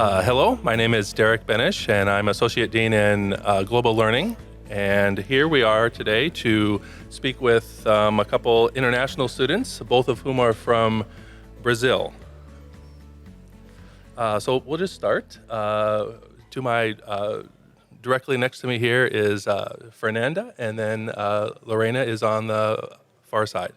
Hello, my name is Derek Benish, and I'm Associate Dean in Global Learning. And here we are today to speak with a couple international students, both of whom are from Brazil. So we'll just start. To my directly next to me here is Fernanda, and then Lorena is on the far side.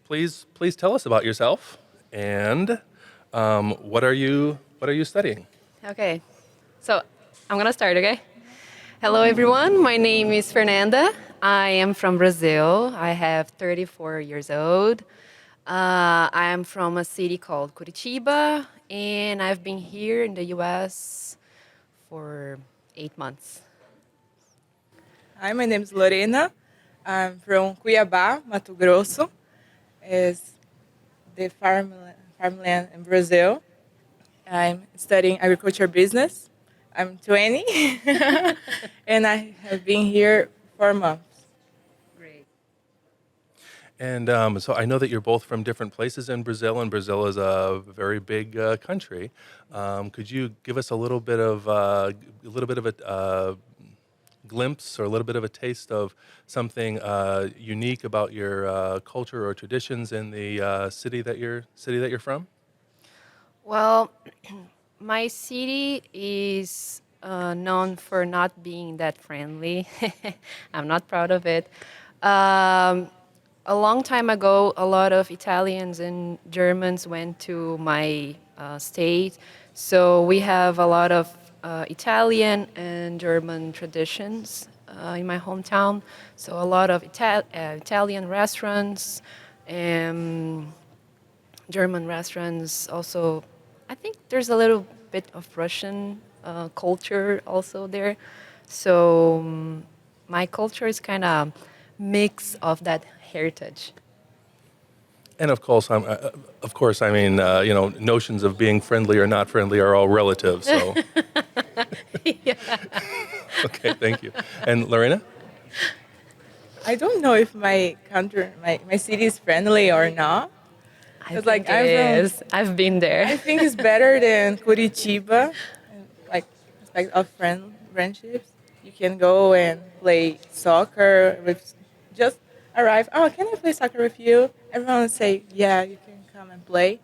Please tell us about yourself and what are you studying? Okay, so I'm gonna start, okay? Hello everyone, my name is Fernanda. I am from Brazil. I have 34 years old. I am from a city called Curitiba, and I've been here in the US for 8 months. Hi, my name is Lorena. I'm from Cuiabá, Mato Grosso. It's the farmland in Brazil. I'm studying agriculture business. I'm 20, and I have been here 4 months. Great. And so I know that you're both from different places in Brazil, and Brazil is a very big country. Could you give us a little bit of a glimpse or a little bit of a taste of something unique about your culture or traditions in the city that you're from? Well, my city is known for not being that friendly. I'm not proud of it. A long time ago, a lot of Italians and Germans went to my state, so we have a lot of Italian and German traditions in my hometown. So a lot of Italian restaurants and German restaurants. Also, I think there's a little bit of Russian culture also there. So my culture is kind of mix of that heritage. And of course, I mean, notions of being friendly or not friendly are all relative. So, Yeah. okay, thank you. And Lorena? I don't know if my city is friendly or not. I It's think like I'm it from. is. I've been I there. think it's better than Curitiba, like aspect of friendships. You can go and play soccer with just arrive. Oh, can I play soccer with you? Everyone will say, yeah, you can come and play.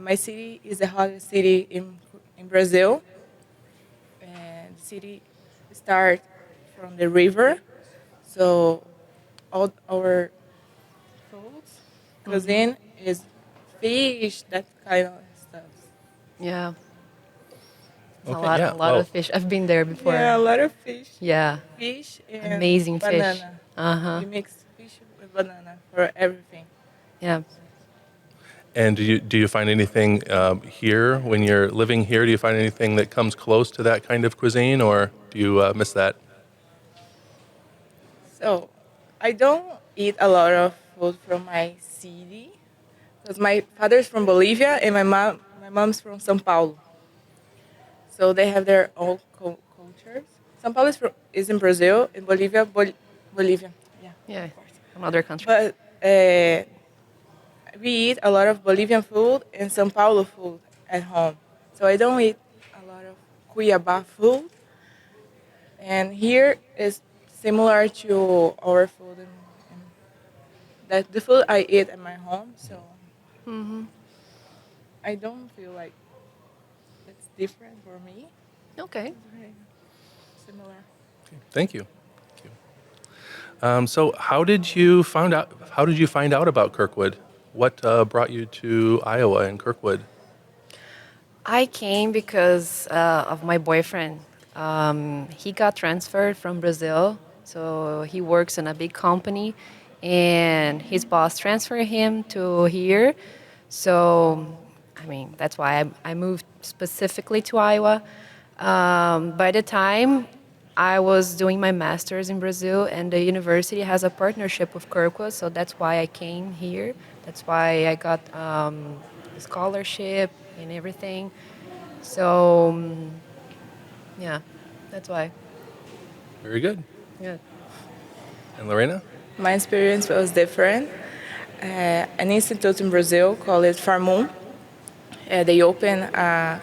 My city is the hottest city in Brazil, and the city starts from the river. So all our foods, cuisine is fish, that kind of stuff. Yeah, it's Okay, yeah. a lot Well, of fish. I've been there Yeah, a before. lot of fish. Yeah, Fish and amazing fish. banana. Uh huh. We mix fish with banana for everything. Yeah. and do you find anything here when you're living here? Do you find anything that comes close to that kind of cuisine, or do you miss that? So I don't eat a lot of food from my city because my father's from Bolivia and my mom's from São Paulo. So they have their own cultures. São Paulo is in Brazil, in Bolivia, Bolivia. Yeah, Yeah. of course. Another country. But we eat a lot of Bolivian food and São Paulo food at home. So I don't eat a lot of Cuiabá food. And here is similar to our food and that the food I eat at my home. So Mm-hmm. I don't feel like it's different for me. Okay. It's very similar. Thank you. Thank you. So, How did you find out about Kirkwood? What brought you to Iowa and Kirkwood? I came because of my boyfriend. He got transferred from Brazil, so he works in a big company, and his boss transferred him to here. So, I mean, that's why I moved specifically to Iowa. By the time I was doing my master's in Brazil, and the university has a partnership with Kirkwood, so that's why I came here. That's why I got a scholarship and everything. So, yeah, that's why. Very good. Yeah. And Lorena? My experience was different. An institute in Brazil called it Farmum. They open a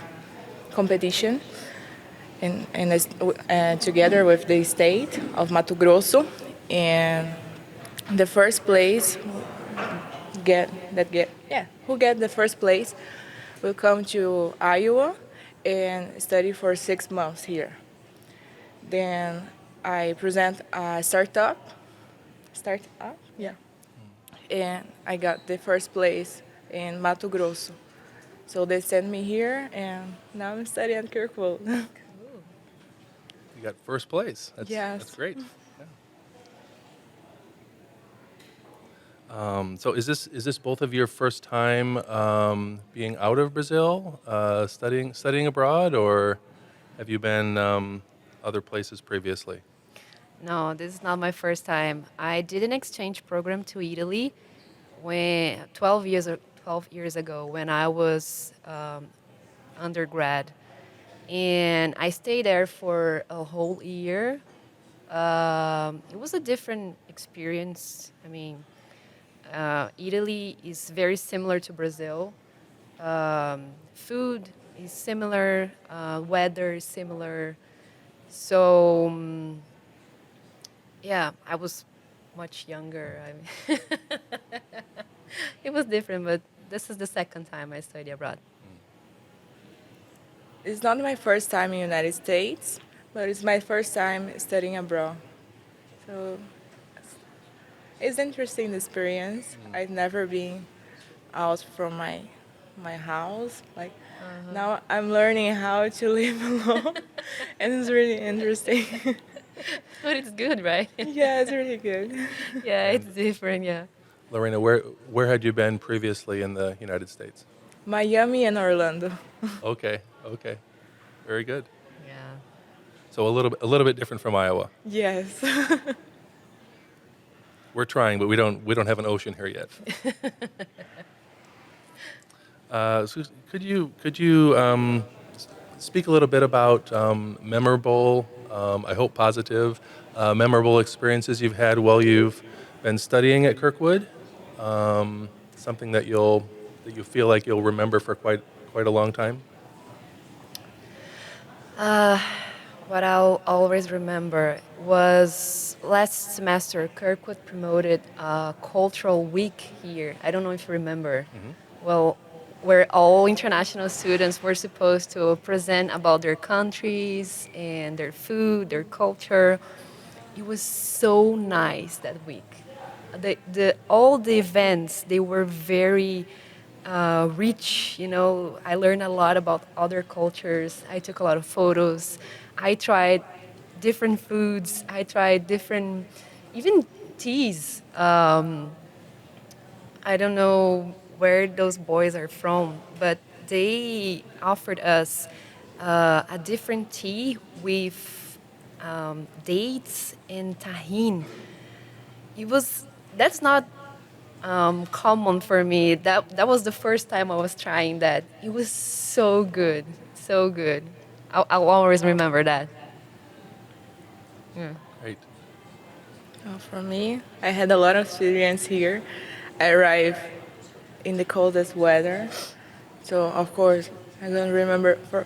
competition together with the state of Mato Grosso, and the first place who get the first place will come to Iowa and study for 6 months here. Then I present a startup, yeah, and I got the first place in Mato Grosso. So they sent me here, and now I'm studying at Kirkwood. You got first place. That's Yes. great. Yeah. So is this both of your first time being out of Brazil, studying abroad, or have you been other places previously? No, this is not my first time. I did an exchange program to Italy when 12 years ago when I was undergrad, and I stayed there for a whole year. It was a different experience. I mean, Italy is very similar to Brazil. Food is similar, weather is similar. So, yeah, I was much younger. I mean, it was different, but this is the second time I studied abroad. It's not my first time in the United States, but it's my first time studying abroad. So it's interesting experience. I've never been out from my house. Like now I'm learning how to live alone, and it's really interesting. But it's good, right? Yeah, it's really good. Yeah, it's different. Yeah. Lorena, where had you been previously in the United States? Miami and Orlando. Okay, okay, very good. Yeah. So a little bit different from Iowa. Yes. We're trying, but we don't have an ocean here yet. So could you speak a little bit about memorable, I hope positive, memorable experiences you've had while you've been studying at Kirkwood? Something that you feel like you'll remember for quite a long time. What I'll always remember was last semester, Kirkwood promoted a cultural week here. I don't know if you remember. Well, where all international students were supposed to present about their countries and their food, their culture. It was so nice that week. All the events, they were very rich. You know, I learned a lot about other cultures. I took a lot of photos. I tried different foods. I tried different, even teas. I don't know where those boys are from, but they offered us a different tea with dates and tahine. That's not common for me. That was the first time I was trying that. It was so good, so good. I'll always remember that. Yeah. Great. For me, I had a lot of experience here. I arrived in the coldest weather, so of course I'm gonna remember for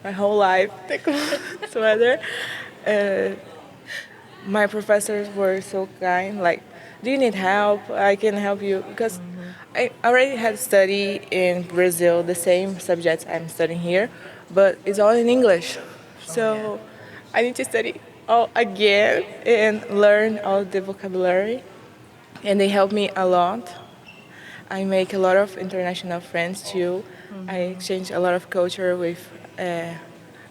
my whole life the coldest weather. Uh, my professors were so kind. Like, do you need help? I can help you because I already had studied in Brazil the same subjects I'm studying here, but it's all in English. So I need to study all again and learn all the vocabulary. And they help me a lot. I make a lot of international friends too. I exchange a lot of culture with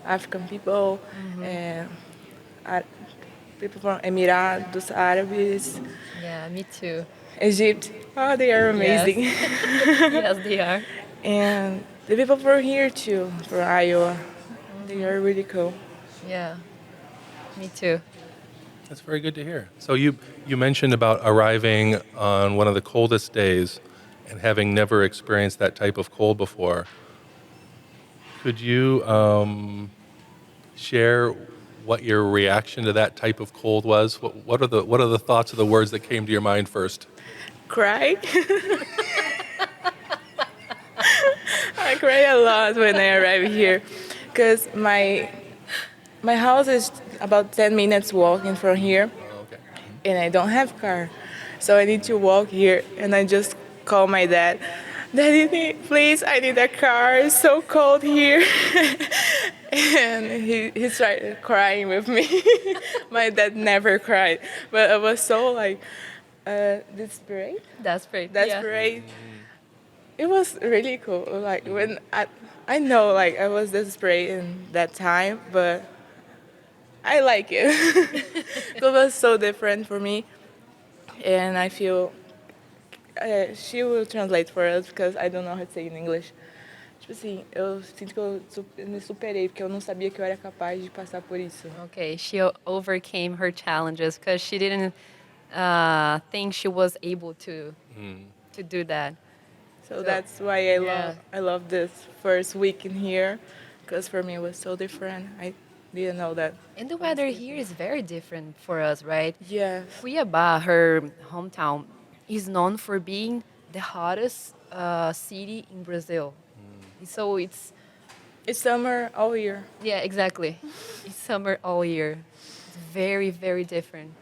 African people, Ar- people from Emirates Árabes, Yeah, me too. Egypt. Oh, they are amazing. Yes, they are. And the people from here too, from Iowa, they are really cool. Yeah, me too. That's very good to hear. So you mentioned about arriving on one of the coldest days and having never experienced that type of cold before. Could you share what your reaction to that type of cold was? What are the thoughts or the words that came to your mind first? Cry. I cry a lot when I arrive here, because my house is about 10 minutes walking from here, Oh, okay. and I don't have car, so I need to walk here. And I just call my dad. Daddy, please, I need a car. It's so cold here. And he started crying with me. My dad never cried, but I was so like desperate. Desperate. Yeah. Desperate. It was really cool. Like when I know like I was desperate in that time, but I like it. It was so different for me, and I feel she will translate for us because I don't know how to say in English. Tipo assim, eu sinto que eu me superei porque eu não sabia que eu era capaz de passar por isso. Okay, she overcame her challenges because she didn't think she was able to do that. So that's why Yeah. I love this first week in here, because for me it was so different. I didn't know that. And the weather here is very different for us, right? Yes. Cuiabá, her hometown, is known for being the hottest city in Brazil. So It's summer all year. yeah, exactly. It's summer all year. It's very, very different.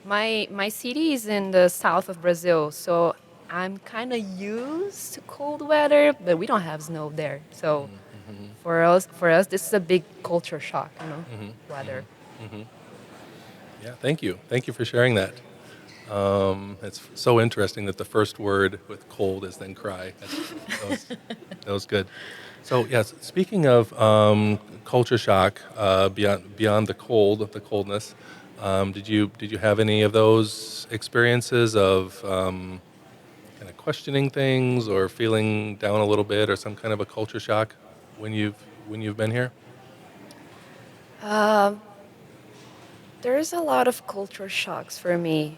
My city is in the south of Brazil, so I'm kind of used to cold weather, but we don't have snow there. So for us, this is a big culture shock, weather. Yeah, thank you for sharing that. It's so interesting that the first word with cold is then cry. That was good. So yes, speaking of culture shock, beyond the coldness, did you have any of those experiences of kind of questioning things or feeling down a little bit or some kind of a culture shock when you've been here? There's a lot of culture shocks for me.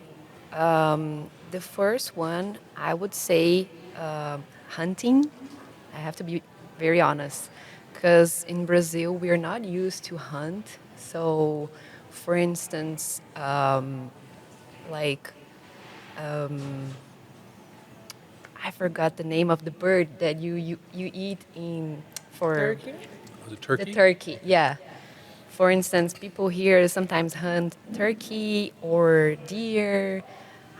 The first one, I would say, hunting. I have to be very honest, because in Brazil we're not used to hunt. So, for instance, like I forgot the name of the bird that you eat in for Turkey? Was it the turkey? turkey. Yeah. For instance, people here sometimes hunt turkey or deer.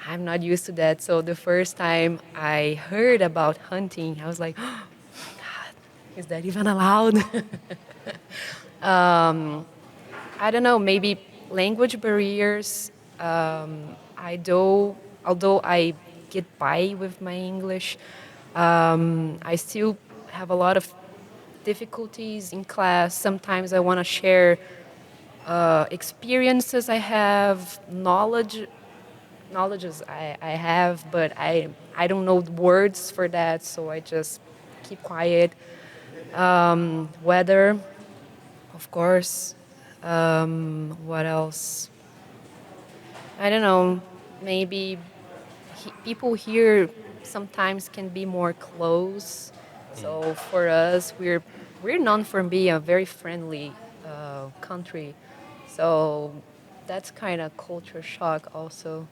I'm not used to that. So the first time I heard about hunting, I was like, oh my God, is that even allowed? I don't know, maybe language barriers. Although I get by with my English, I still have a lot of difficulties in class. Sometimes I want to share experiences I have, knowledges I have, but I don't know the words for that, so I just keep quiet. Weather, of course. What else? I don't know. Maybe people here sometimes can be more close. So for us, we're known for being a very friendly country. So that's kind of culture shock also.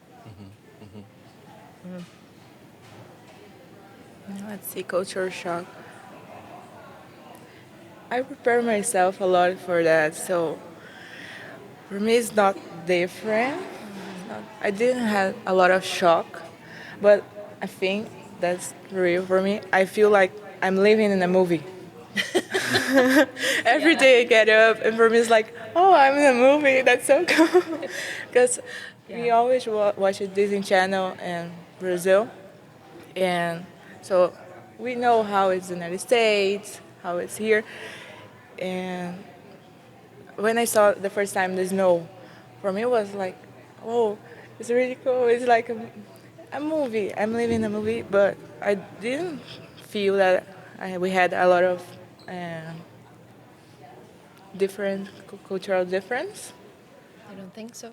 Let's see, culture shock. I prepare myself a lot for that, so for me it's not different. I didn't have a lot of shock, but I think that's real for me. I feel like I'm living in a movie. Every day I get up, and for me it's like, oh, I'm in a movie. That's so cool. Because we always watch a Disney Channel in Brazil, and so we know how it's in the United States, how it's here. And when I saw the first time the snow, for me it was like, oh, it's really cool. It's like a movie. I'm living a movie, but I didn't feel that we had a lot of uh, different cultural difference. I don't think so.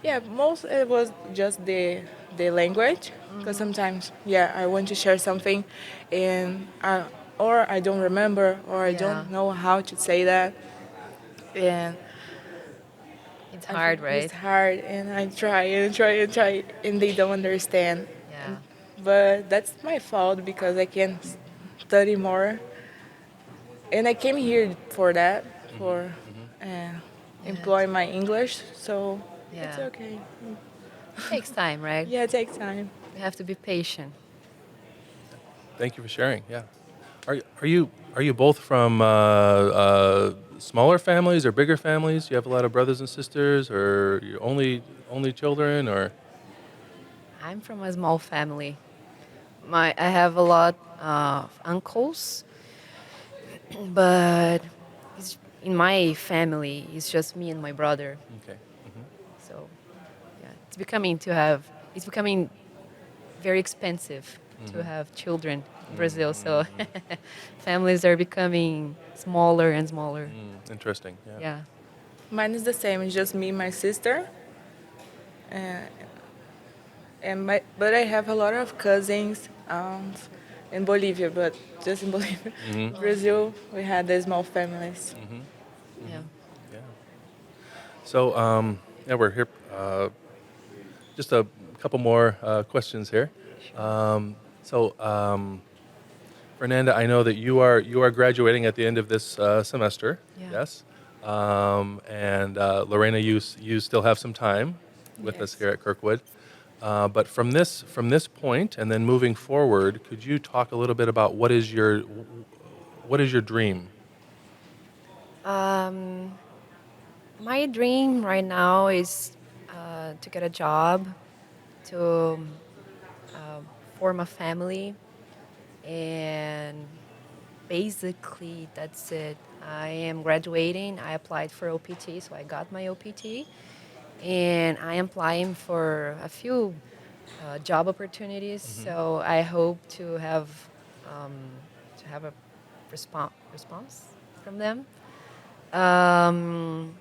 Yeah, most it was just the language, because sometimes I want to share something, and or I don't remember, or I Yeah. don't know how to say that, and It's I hard, think right? it's hard, and I try and try and try, and they don't understand. Yeah. But that's my fault because I can study more And I came here for that, for Hmm. uh, Yeah. employ my English. So it's Yeah. okay. Takes time, right? Yeah, it takes time. We have to be patient. Thank you for sharing. Yeah. Are you both from smaller families or bigger families? Do you have a lot of brothers and sisters, or you're only children, or? I'm from a small family. I have a lot of uncles, but in my family, it's just me and my brother. Okay. Hmm. So yeah, it's becoming very expensive to Hmm. have children in Brazil. So Mm-hmm. families are becoming smaller and smaller. Interesting. Yeah. Yeah. Mine is the same. It's just me, and my sister, uh, and my. But I have a lot of cousins in Bolivia, but just in Bolivia. Hmm. Oh, Brazil, we had the small families. Hmm. yeah. Hmm. Yeah. So, yeah, we're here. Just a couple more questions here. Sure. So, Fernanda, I know that you are graduating at the end of this semester. Yeah. Yes. And Lorena, you still have some time with us Yes. here at Kirkwood. But from this point and then moving forward, could you talk a little bit about what is your dream? Um, my dream right now is to get a job, to uh, form a family, and basically that's it. I am graduating. I applied for OPT, so I got my OPT, and I am applying for a few job opportunities. Hmm. So I hope to have a response from them. Um,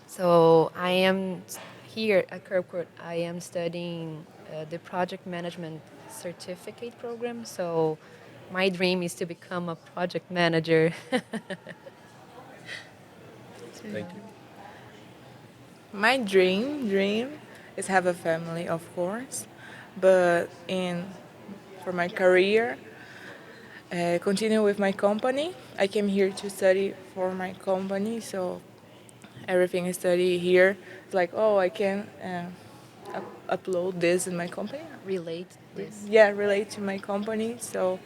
so I am here at Kirkwood. I am studying the project management certificate program. So my dream is to become a project manager. So yeah. Thank you. My dream is have a family, of course, but in for my career, continue with my company. I came here to study for my company, so everything I study here is like, oh, I can upload this in my company. Relate this. Yeah, relate to my company. So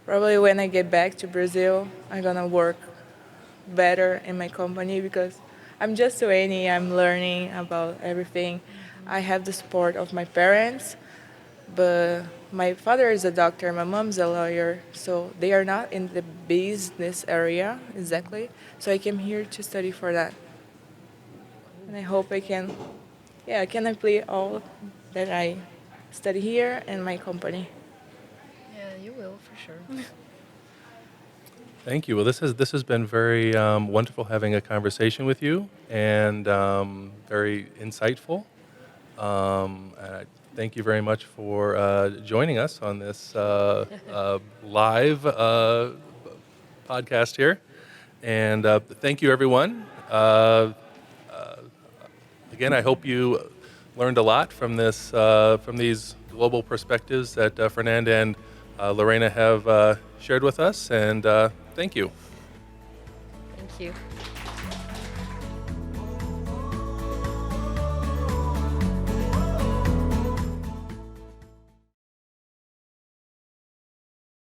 probably when I get back to Brazil, I'm gonna work better in my company because I'm just 20. I'm learning about everything. I have the support of my parents, but my father is a doctor, my mom's a lawyer, so they are not in the business area exactly. So I came here to study for that, and I hope I can, yeah, I can apply all that I study here in my company. Yeah, you will for sure. Thank you. Well, this has been very wonderful having a conversation with you, and very insightful. Thank you very much for joining us on this live podcast here. And thank you, everyone. Again, I hope you learned a lot from from these global perspectives that Fernanda and Lorena have shared with us. And thank you. Thank you.